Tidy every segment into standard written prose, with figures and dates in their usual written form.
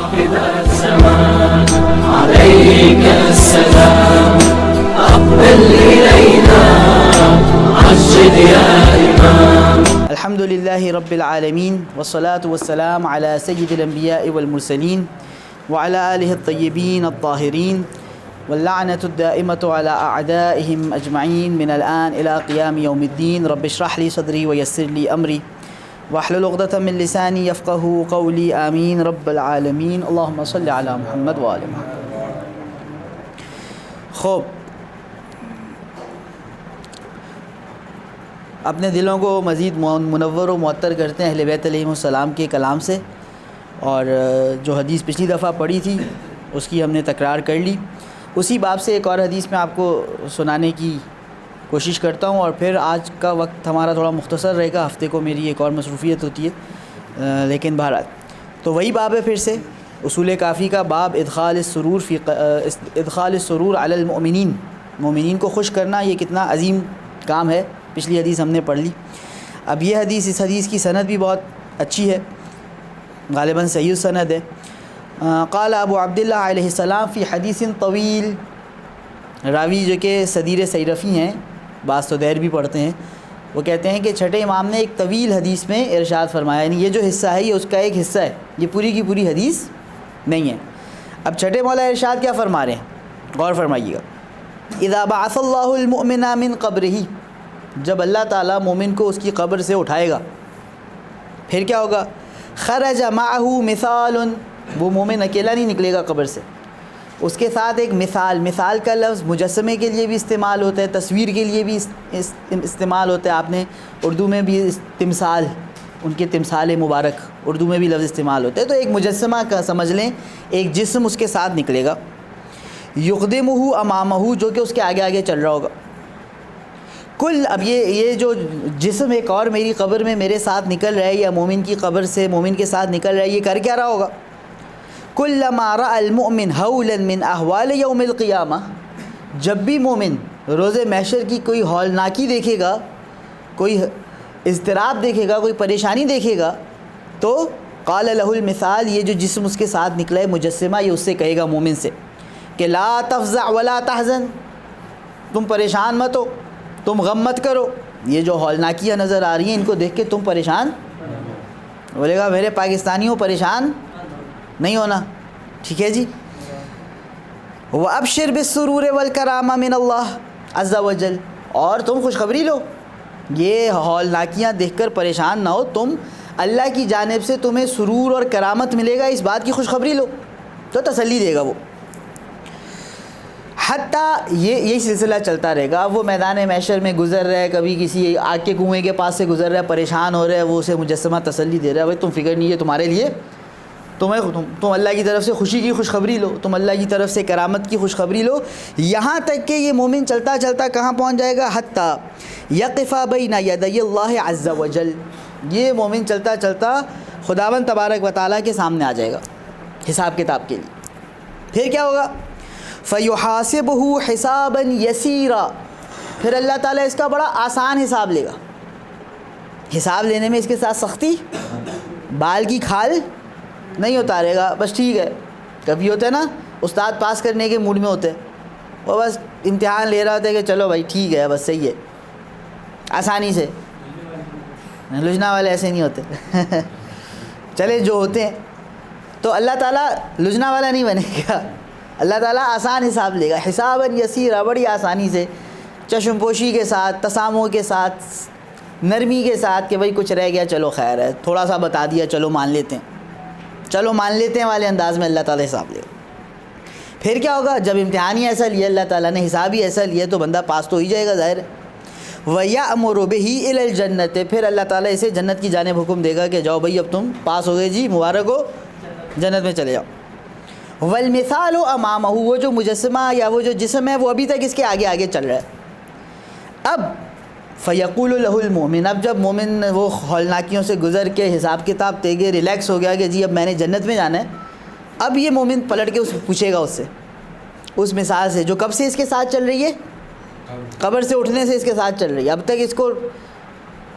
صاحب الزمان عليك السلام أقبل إلينا عجل يا إمام. الحمد لله رب العالمين والصلاة والسلام على سيد الأنبياء والمرسلين وعلى آله الطيبين الطاهرين واللعنة الدائمة على أعدائهم أجمعين من الآن إلى قيام يوم الدين. رب اشرح لي صدري ويسر لي أمري واحلل عقدة من لساني يفقهوا قولي آمين رب العالمين. اللهم صل على محمد وآل محمد. خوب، اپنے دلوں کو مزید منور و معطر کرتے ہیں اہل بیت علیہم السلام کے کلام سے، اور جو حدیث پچھلی دفعہ پڑھی تھی اس کی ہم نے تکرار کر لی. اسی باب سے ایک اور حدیث میں آپ کو سنانے کی کوشش کرتا ہوں، اور پھر آج کا وقت ہمارا تھوڑا مختصر رہے گا، ہفتے کو میری ایک اور مصروفیت ہوتی ہے، لیکن بہرحال تو وہی باب ہے. پھر سے اصول کافی کا باب ادخال السرور علی المؤمنین، مومنین کو خوش کرنا یہ کتنا عظیم کام ہے. پچھلی حدیث ہم نے پڑھ لی. اب یہ حدیث، اس حدیث کی سند بھی بہت اچھی ہے، غالباً صحیح سند ہے. قال ابو عبداللہ علیہ السلام فی حدیث طویل، راوی جو کہ صدیر سیرفی ہیں، بعض تو دیر بھی پڑھتے ہیں، وہ کہتے ہیں کہ چھٹے امام نے ایک طویل حدیث میں ارشاد فرمایا، یعنی یہ جو حصہ ہے یہ اس کا ایک حصہ ہے، یہ پوری کی پوری حدیث نہیں ہے. اب چھٹے مولا ارشاد کیا فرما رہے ہیں، غور فرمائیے گا. اذا بعث اللہ المؤمن من قبرہ، جب اللہ تعالیٰ مومن کو اس کی قبر سے اٹھائے گا پھر کیا ہوگا. خرج معہ مثال، وہ مومن اکیلا نہیں نکلے گا قبر سے، اس کے ساتھ ایک مثال. مثال کا لفظ مجسمے کے لیے بھی استعمال ہوتا ہے، تصویر کے لیے بھی استعمال ہوتا ہے. آپ نے اردو میں بھی تمثال، ان کے تمثال مبارک اردو میں بھی لفظ استعمال ہوتا ہے. تو ایک مجسمہ کا سمجھ لیں، ایک جسم اس کے ساتھ نکلے گا. یقدمہ امامہ، جو کہ اس کے آگے آگے چل رہا ہوگا. کل، اب یہ جو جسم ایک اور میری قبر میں میرے ساتھ نکل رہا ہے، یا مومن کی قبر سے مومن کے ساتھ نکل رہا ہے، یہ کر کیا رہا ہوگا. کلما رأى المؤمن ہولا من احوال یوم القیامہ، جب بھی مومن روز محشر کی کوئی ہولناکی دیکھے گا، کوئی اضطراب دیکھے گا، کوئی پریشانی دیکھے گا، تو قال له المثال، یہ جو جسم اس کے ساتھ نکلا ہے مجسمہ، یہ اس سے کہے گا مومن سے کہ لا تفزع ولا تحزن، تم پریشان مت ہو، تم غم مت کرو. یہ جو ہولناکیاں نظر آ رہی ہیں ان کو دیکھ کے تم پریشان، بولے گا میرے پاکستانیوں پریشان نہیں ہونا، ٹھیک ہے جی. وَأَبْشِرْ بِالسُّرُورِ وَالْكَرَامَةِ مِنَ اللَّهِ عَزَّ وَجَلَّ، اور تم خوشخبری لو، یہ ہولناکیاں دیکھ کر پریشان نہ ہو، تم اللہ کی جانب سے تمہیں سرور اور کرامت ملے گا، اس بات کی خوشخبری لو، تو تسلی دے گا وہ. حتیٰ یہی سلسلہ چلتا رہے گا. اب وہ میدان محشر میں گزر رہا ہے، کبھی کسی آگ کے کنویں کے پاس سے گزر رہا ہے، پریشان ہو رہا ہے، وہ اسے مجسمہ تسلی دے رہا ہے، بھائی تم فکر نہیں ہے تمہارے لیے، تم اللہ کی طرف سے خوشی کی خوشخبری لو، تم اللہ کی طرف سے کرامت کی خوشخبری لو. یہاں تک کہ یہ مومن چلتا چلتا کہاں پہنچ جائے گا، حتیٰ یقف بین یدی اللہ عز وجل، یہ مومن چلتا چلتا خداوند تبارک و تعالیٰ کے سامنے آ جائے گا حساب کتاب کے لیے. پھر کیا ہوگا، فَيُحَاسِبُهُ حِسَابًا يَسِيرًا، پھر اللہ تعالیٰ اس کا بڑا آسان حساب لے گا. حساب لینے میں اس کے ساتھ سختی، بال کی کھال نہیں اتارے گا، بس ٹھیک ہے. کبھی ہوتا ہے نا استاد پاس کرنے کے موڈ میں ہوتے ہیں، وہ بس امتحان لے رہا ہوتا ہے کہ چلو بھائی ٹھیک ہے بس صحیح ہے، آسانی سے. لجنا والے ایسے نہیں ہوتے چلے جو ہوتے ہیں. تو اللہ تعالیٰ لجنا والا نہیں بنے گا، اللہ تعالیٰ آسان حساب لے گا. حساباً یسیرا، بڑی آسانی سے، چشم پوشی کے ساتھ، تسامح کے ساتھ، نرمی کے ساتھ کہ بھائی کچھ رہ گیا چلو خیر ہے، تھوڑا سا بتا دیا چلو مان لیتے ہیں، چلو مان لیتے ہیں والے انداز میں اللہ تعالیٰ حساب لے گا. پھر کیا ہوگا، جب امتحان ہی ایسا لیا اللہ تعالیٰ نے، حساب ہی ایسا لیا، تو بندہ پاس تو ہی جائے گا ظاہر ہے. وَيَأْمُرُ بِهِ إِلَى الْجَنَّةِ، پھر اللہ تعالیٰ اسے جنت کی جانب حکم دے گا کہ جاؤ بھائی اب تم پاس ہو گئے جی، مبارک ہو، جنت میں چلے جاؤ. والمثال امامہ، وہ جو مجسمہ یا وہ جو جسم ہے وہ ابھی تک اس کے آگے آگے چل رہا ہے. اب فیقول له المؤمن، اب جب مومن وہ ہولناکیوں سے گزر کے حساب کتاب تیگے ریلیکس ہو گیا کہ جی اب میں نے جنت میں جانا ہے، اب یہ مومن پلٹ کے پوچھے گا اس سے، اس مثال سے جو کب سے اس کے ساتھ چل رہی ہے، قبر سے اٹھنے سے اس کے ساتھ چل رہی ہے. اب تک اس کو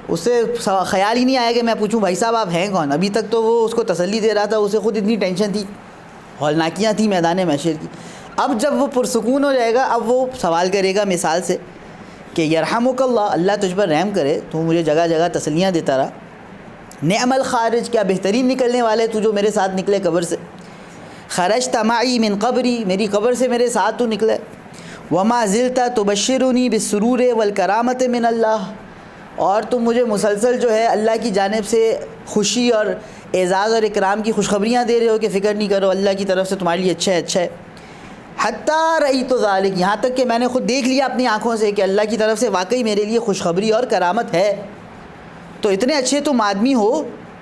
اس سے خیال ہی نہیں آیا کہ میں پوچھوں بھائی صاحب آپ ہیں کون. ابھی تک تو وہ اس کو تسلی دے رہا تھا، اسے خود اتنی ٹینشن تھی ہولناکیاں تھیں میدان محشر کی. اب جب وہ پرسکون ہو جائے گا اب وہ سوال کرے گا مثال سے کہ یرحمک اللہ، اللہ تجھ پر رحم کرے، تو مجھے جگہ جگہ تسلیاں دیتا رہا. نعم الخارج، کیا بہترین نکلنے والے تو جو میرے ساتھ نکلے قبر سے. خرجت معی من قبری، میری قبر سے میرے ساتھ تو نکلے. وما زلت تبشرنی بالسرور والکرامت من اللہ، اور تم مجھے مسلسل جو ہے اللہ کی جانب سے خوشی اور اعزاز اور اکرام کی خوشخبریاں دے رہے ہو کہ فکر نہیں کرو، اللہ کی طرف سے تمہارے لیے اچھا ہے اچھا ہے. حتیٰ رأیت ذالک، یہاں تک کہ میں نے خود دیکھ لیا اپنی آنکھوں سے کہ اللہ کی طرف سے واقعی میرے لیے خوشخبری اور کرامت ہے. تو اتنے اچھے تم آدمی ہو.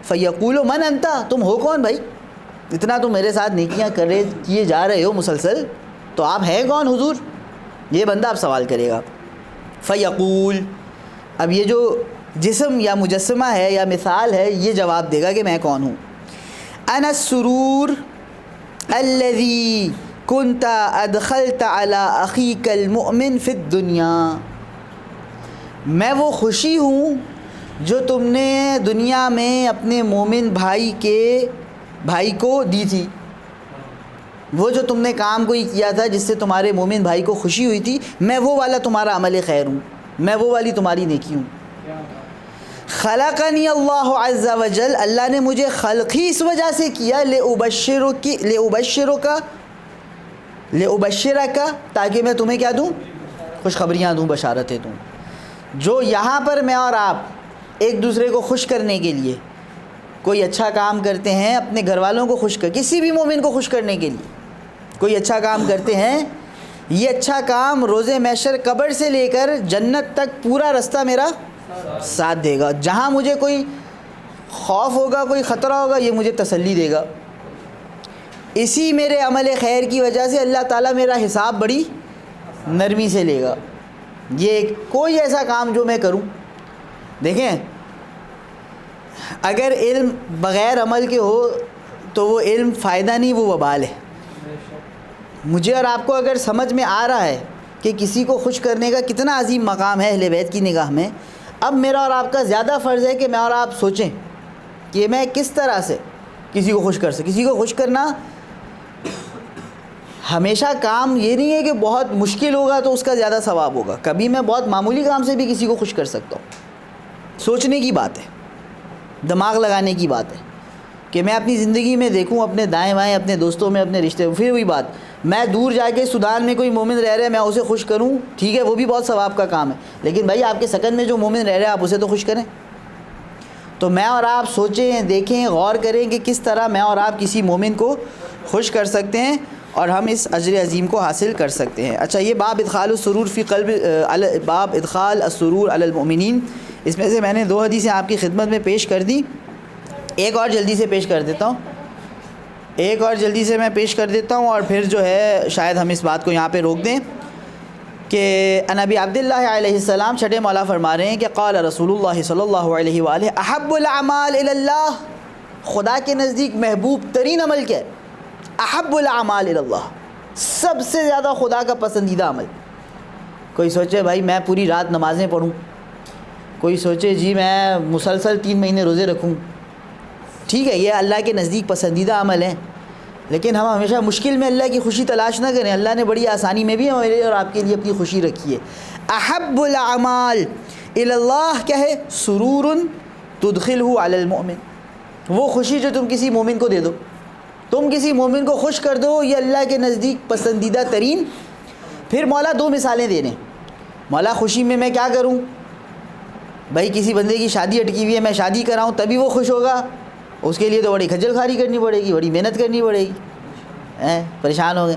فیقول من انت، تم ہو کون بھائی؟ اتنا تم میرے ساتھ نیکیاں کیے جا رہے ہو مسلسل، تو آپ ہیں کون حضور؟ یہ بندہ اب سوال کرے گا. فیقول، اب یہ جو جسم یا مجسمہ ہے یا مثال ہے یہ جواب دے گا کہ میں کون ہوں. انا السرور الذی کنت ادخلت علی اخیک المؤمن فی الدنیا، میں وہ خوشی ہوں جو تم نے دنیا میں اپنے مومن بھائی کو دی تھی. وہ جو تم نے کام کوئی کیا تھا جس سے تمہارے مومن بھائی کو خوشی ہوئی تھی، میں وہ والا تمہارا عمل خیر ہوں، میں وہ والی تمہاری نیکی ہوں. خلقنی اللہ عز وجل، اللہ نے مجھے خلق ہی اس وجہ سے کیا، لأبشرک، تاکہ میں تمہیں کیا دوں؟ خوشخبریاں دوں، بشارتیں دوں. جو یہاں پر میں اور آپ ایک دوسرے کو خوش کرنے کے لیے کوئی اچھا کام کرتے ہیں، اپنے گھر والوں کو خوش کسی بھی مومن کو خوش کرنے کے لیے کوئی اچھا کام کرتے ہیں، یہ اچھا کام روز محشر قبر سے لے کر جنت تک پورا رستہ میرا ساتھ دے گا. جہاں مجھے کوئی خوف ہوگا، کوئی خطرہ ہوگا، یہ مجھے تسلی دے گا. اسی میرے عمل خیر کی وجہ سے اللہ تعالیٰ میرا حساب بڑی نرمی سے لے گا. یہ کوئی ایسا کام جو میں کروں، دیکھیں اگر علم بغیر عمل کے ہو تو وہ علم فائدہ نہیں، وہ وبال ہے. مجھے اور آپ کو اگر سمجھ میں آ رہا ہے کہ کسی کو خوش کرنے کا کتنا عظیم مقام ہے اہل بیت کی نگاہ میں، اب میرا اور آپ کا زیادہ فرض ہے کہ میں اور آپ سوچیں کہ میں کس طرح سے کسی کو خوش کر سکوں. کسی کو خوش کرنا ہمیشہ کام یہ نہیں ہے کہ بہت مشکل ہوگا تو اس کا زیادہ ثواب ہوگا. کبھی میں بہت معمولی کام سے بھی کسی کو خوش کر سکتا ہوں. سوچنے کی بات ہے، دماغ لگانے کی بات ہے کہ میں اپنی زندگی میں دیکھوں اپنے دائیں بائیں، اپنے دوستوں میں، اپنے رشتے. پھر وہی بات، میں دور جا کے سودان میں کوئی مومن رہ رہا ہے میں اسے خوش کروں، ٹھیک ہے وہ بھی بہت ثواب کا کام ہے، لیکن بھائی آپ کے سکن میں جو مومن رہ رہے ہیں آپ اسے تو خوش کریں. تو میں اور آپ سوچیں، دیکھیں، غور کریں کہ کس طرح میں اور آپ کسی مومن کو خوش کر سکتے ہیں اور ہم اس اجر عظیم کو حاصل کر سکتے ہیں. اچھا، یہ باب ادخال السرور فی قلب باب ادخال السرور علی المؤمنین، اس میں سے میں نے 2 حدیثیں آپ کی خدمت میں پیش کر دی. ایک اور جلدی سے پیش کر دیتا ہوں، اور پھر جو ہے شاید ہم اس بات کو یہاں پہ روک دیں کہ نبی عبداللہ علیہ السلام چھٹے مولا فرما رہے ہیں کہ قال رسول اللہ صلی اللہ علیہ وآلہ احب الاعمال الی اللہ، خدا کے نزدیک محبوب ترین عمل کیا ہے؟ احب الاعمال الی اللہ، سب سے زیادہ خدا کا پسندیدہ عمل. کوئی سوچے بھائی میں پوری رات نمازیں پڑھوں، کوئی سوچے جی میں مسلسل 3 مہینے روزے رکھوں، ٹھیک ہے یہ اللہ کے نزدیک پسندیدہ عمل ہے، لیکن ہم ہمیشہ مشکل میں اللہ کی خوشی تلاش نہ کریں. اللہ نے بڑی آسانی میں بھی ہمارے اور آپ کے لیے اپنی خوشی رکھی ہے. احب الاعمال الی اللہ کیا ہے؟ سرور تدخلہ علی المؤمن، وہ خوشی جو تم کسی مومن کو دے دو، تم کسی مومن کو خوش کر دو، یہ اللہ کے نزدیک پسندیدہ ترین. پھر مولا 2 مثالیں دے رہے ہیں. مولا خوشی میں میں کیا کروں؟ بھائی کسی بندے کی شادی اٹکی ہوئی ہے، میں شادی کراؤں تبھی وہ خوش ہوگا، اس کے لیے تو بڑی کھجل خواری کرنی پڑے گی، بڑی محنت کرنی پڑے گی، پریشان ہو گئے.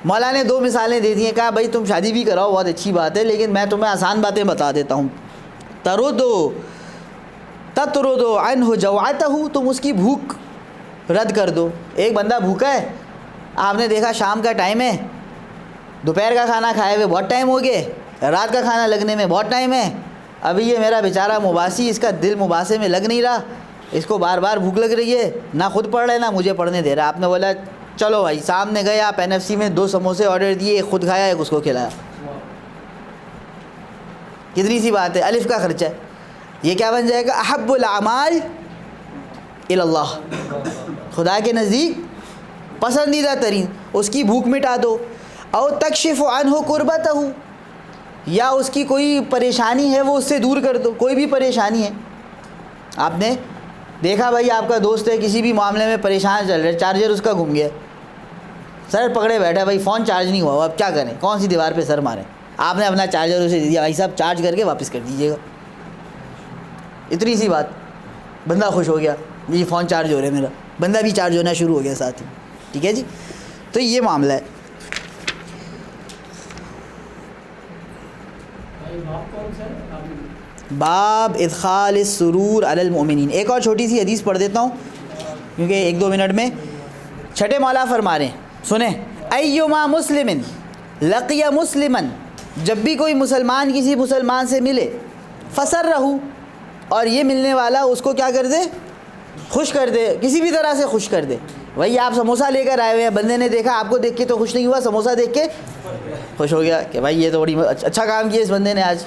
مولا نے 2 مثالیں دے دی ہیں، کہا بھائی تم شادی بھی کراؤ بہت اچھی بات ہے، لیکن میں تمہیں آسان باتیں بتا دیتا ہوں. تطردو عنہ جوعتہ، تم اس کی بھوک رد کر دو. ایک بندہ بھوکا ہے، آپ نے دیکھا شام کا ٹائم ہے، دوپہر کا کھانا کھائے ہوئے بہت ٹائم ہو گئے، رات کا کھانا لگنے میں بہت ٹائم ہے، ابھی یہ میرا بیچارہ مباسی، اس کا دل مباسے میں لگ نہیں رہا، اس کو بار بار بھوک لگ رہی ہے، نہ خود پڑھ رہے نہ مجھے پڑھنے دے رہا. آپ نے بولا چلو بھائی، سامنے گئے آپ NFC میں 2 سموسے آرڈر دیے، ایک خود کھایا ایک اس کو کھلایا. کتنی سی بات ہے، الف کا خرچہ ہے. یہ کیا بن جائے گا؟ احب الاعمال الی اللہ، خدا کے نزدیک پسندیدہ ترین اس کی بھوک مٹا دو. او تکشف عنہ قربتہ, یا اس کی کوئی پریشانی ہے وہ اس سے دور کر دو. کوئی بھی پریشانی ہے, آپ نے دیکھا بھائی آپ کا دوست ہے کسی بھی معاملے میں پریشان چل رہا ہے, چارجر اس کا گم گیا, سر پکڑے بیٹھا بھائی فون چارج نہیں ہوا, اب کیا کریں, کون سی دیوار پہ سر ماریں. آپ نے اپنا چارجر اسے دے دیا, بھائی صاحب چارج کر کے واپس کر دیجیے گا, اتنی سی بات. بندہ خوش ہو گیا, جی فون چارج ہو رہا ہے میرا, بندہ بھی چارج ہونا شروع ہو گیا ساتھ ہی. ٹھیک ہے جی, تو یہ معاملہ ہے. باب ادخال السرور علی المؤمنین. ایک اور چھوٹی سی حدیث پڑھ دیتا ہوں کیونکہ 1-2 منٹ میں. چھٹے مولا فرما رہے ہیں, سنیں, ایما مسلم لقی مسلما, جب بھی کوئی مسلمان کسی مسلمان سے ملے, فسر رہو, اور یہ ملنے والا اس کو کیا کر دے, خوش کر دے, کسی بھی طرح سے خوش کر دے. وہی آپ سموسہ لے کر آئے ہوئے ہیں, بندے نے دیکھا آپ کو دیکھ کے تو خوش نہیں ہوا, سموسہ دیکھ کے خوش ہو گیا کہ بھائی یہ تو بڑی اچھا کام کیا اس بندے نے آج.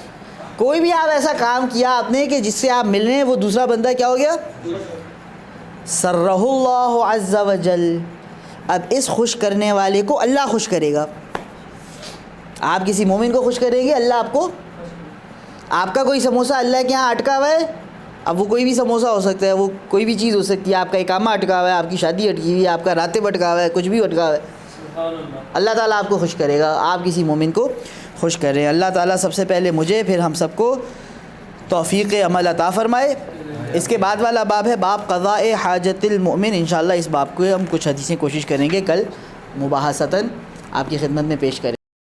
کوئی بھی آپ ایسا کام کیا آپ نے کہ جس سے آپ ملنے ہیں وہ دوسرا بندہ کیا ہو گیا, سرہ اللہ عز وجل. اب اس خوش کرنے والے کو اللہ خوش کرے گا. آپ کسی مومن کو خوش کریں گے, اللہ آپ کو, آپ کا کوئی سموسہ اللہ کے ہاں اٹکا ہوا ہے, اب وہ کوئی بھی سموسہ ہو سکتا ہے, وہ کوئی بھی چیز ہو سکتی ہے, آپ کا اقامہ اٹکا ہوا ہے, آپ کی شادی اٹکی ہوئی ہے, آپ کا راتب اٹکا ہوا ہے, کچھ بھی اٹکا ہوا ہے, اللہ تعالیٰ آپ کو خوش کرے گا. آپ کسی مومن کو خوش کریں. اللہ تعالیٰ سب سے پہلے مجھے پھر ہم سب کو توفیق عمل عطا فرمائے. اس کے بعد والا باب ہے باب قضاء حاجت المؤمن. انشاءاللہ اس باب کو ہم کچھ حدیثیں کوشش کریں گے کل مباحثتاً آپ کی خدمت میں پیش کریں.